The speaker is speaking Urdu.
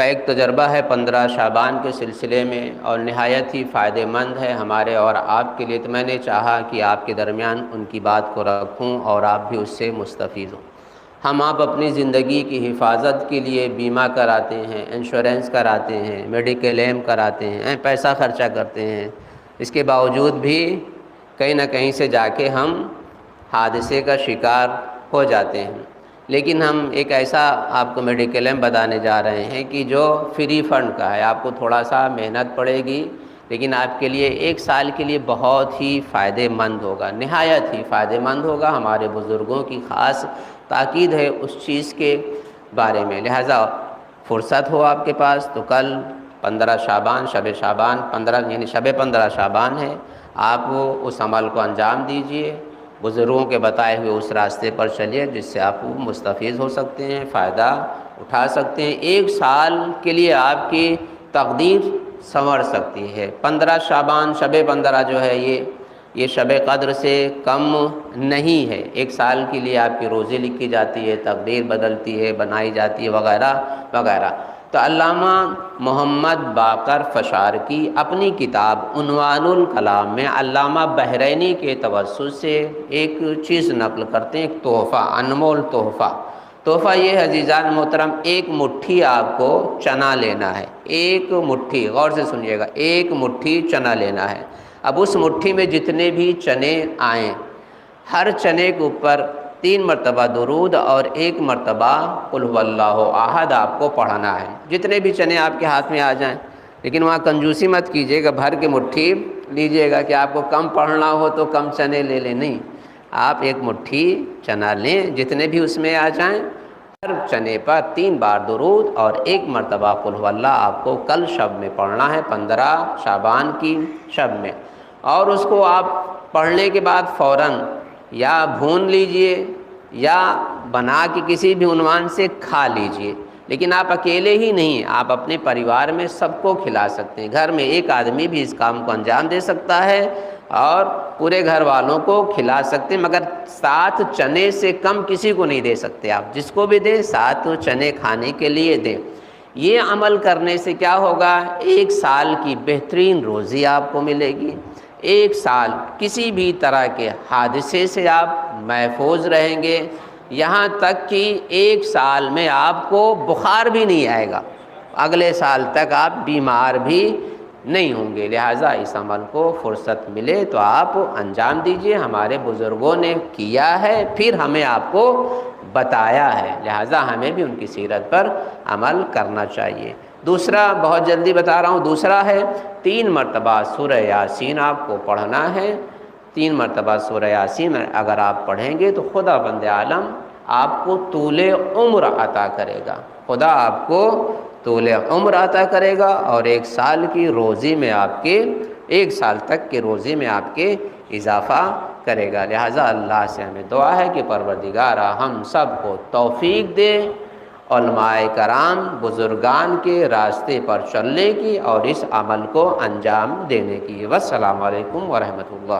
ایک تجربہ ہے 15 شعبان کے سلسلے میں، اور نہایت ہی فائدہ مند ہے ہمارے اور آپ کے لیے، تو میں نے چاہا کہ آپ کے درمیان ان کی بات کو رکھوں اور آپ بھی اس سے مستفید ہوں۔ ہم آپ اپنی زندگی کی حفاظت کے لیے بیمہ کراتے ہیں، انشورنس کراتے ہیں، میڈیکل ایم کراتے ہیں، پیسہ خرچہ کرتے ہیں، اس کے باوجود بھی کہیں نہ کہیں سے جا کے ہم حادثے کا شکار ہو جاتے ہیں۔ لیکن ہم ایک ایسا آپ کو میڈیکلیم بتانے جا رہے ہیں کہ جو فری فنڈ کا ہے، آپ کو تھوڑا سا محنت پڑے گی لیکن آپ کے لیے 1 سال کے لیے بہت ہی فائدہ مند ہوگا، نہایت ہی فائدہ مند ہوگا۔ ہمارے بزرگوں کی خاص تاکید ہے اس چیز کے بارے میں، لہٰذا فرصت ہو آپ کے پاس تو کل 15 شعبان، شب شعبان 15 یعنی شب 15 شعبان ہے، آپ اس عمل کو انجام دیجئے، بزرگوں کے بتائے ہوئے اس راستے پر چلیے جس سے آپ مستفید ہو سکتے ہیں، فائدہ اٹھا سکتے ہیں۔ 1 سال کے لیے آپ کی تقدیر سنور سکتی ہے۔ 15 شعبان، شب 15 جو ہے یہ شب قدر سے کم نہیں ہے۔ 1 سال کے لیے آپ کی روزی لکھی جاتی ہے، تقدیر بدلتی ہے، بنائی جاتی ہے، وغیرہ وغیرہ۔ تو علامہ محمد باقر فشار کی اپنی کتاب عنوان الکلام میں علامہ بحرینی کے توسط سے ایک چیز نقل کرتے ہیں، ایک تحفہ، انمول تحفہ۔ تحفہ یہ ہے عزیزان محترم، 1 مٹھی آپ کو چنا لینا ہے، 1 مٹھی، غور سے سنیے گا، 1 مٹھی چنا لینا ہے۔ اب اس مٹھی میں جتنے بھی چنے آئیں، ہر چنے کے اوپر 3 مرتبہ درود اور 1 مرتبہ قل هو اللہ احد آپ کو پڑھنا ہے، جتنے بھی چنے آپ کے ہاتھ میں آ جائیں۔ لیکن وہاں کنجوسی مت کیجیے گا، بھر کے مٹھی لیجیے گا کہ آپ کو کم پڑھنا ہو تو کم چنے لے لیں، نہیں، آپ 1 مٹھی چنا لیں، جتنے بھی اس میں آ جائیں، ہر چنے پر 3 بار درود اور 1 مرتبہ قل هو اللہ آپ کو کل شب میں پڑھنا ہے، 15 شعبان کی شب میں۔ اور اس کو آپ پڑھنے کے بعد فوراً یا بھون لیجئے یا بنا کے کسی بھی عنوان سے کھا لیجئے، لیکن آپ اکیلے ہی نہیں، آپ اپنے پریوار میں سب کو کھلا سکتے ہیں۔ گھر میں 1 آدمی بھی اس کام کو انجام دے سکتا ہے اور پورے گھر والوں کو کھلا سکتے ہیں، مگر 7 چنے سے کم کسی کو نہیں دے سکتے آپ، جس کو بھی دیں 7 چنے کھانے کے لیے دیں۔ یہ عمل کرنے سے کیا ہوگا؟ 1 سال کی بہترین روزی آپ کو ملے گی، 1 سال کسی بھی طرح کے حادثے سے آپ محفوظ رہیں گے، یہاں تک کہ 1 سال میں آپ کو بخار بھی نہیں آئے گا، اگلے سال تک آپ بیمار بھی نہیں ہوں گے۔ لہٰذا اس عمل کو فرصت ملے تو آپ انجام دیجئے، ہمارے بزرگوں نے کیا ہے، پھر ہمیں آپ کو بتایا ہے، لہٰذا ہمیں بھی ان کی سیرت پر عمل کرنا چاہیے۔ دوسرا، بہت جلدی بتا رہا ہوں، دوسرا ہے 3 مرتبہ سورہ یاسین آپ کو پڑھنا ہے۔ 3 مرتبہ سورہ یاسین اگر آپ پڑھیں گے تو خدا بند عالم آپ کو طول عمر عطا کرے گا، خدا آپ کو طول عمر عطا کرے گا، اور 1 سال کی روزی میں آپ کے 1 سال تک کی روزی میں آپ کے اضافہ کرے گا۔ لہٰذا اللہ سے ہمیں دعا ہے کہ پروردگارا ہم سب کو توفیق دے علماء کرام بزرگان کے راستے پر چلنے کی اور اس عمل کو انجام دینے کی۔ والسلام علیکم ورحمۃ اللہ۔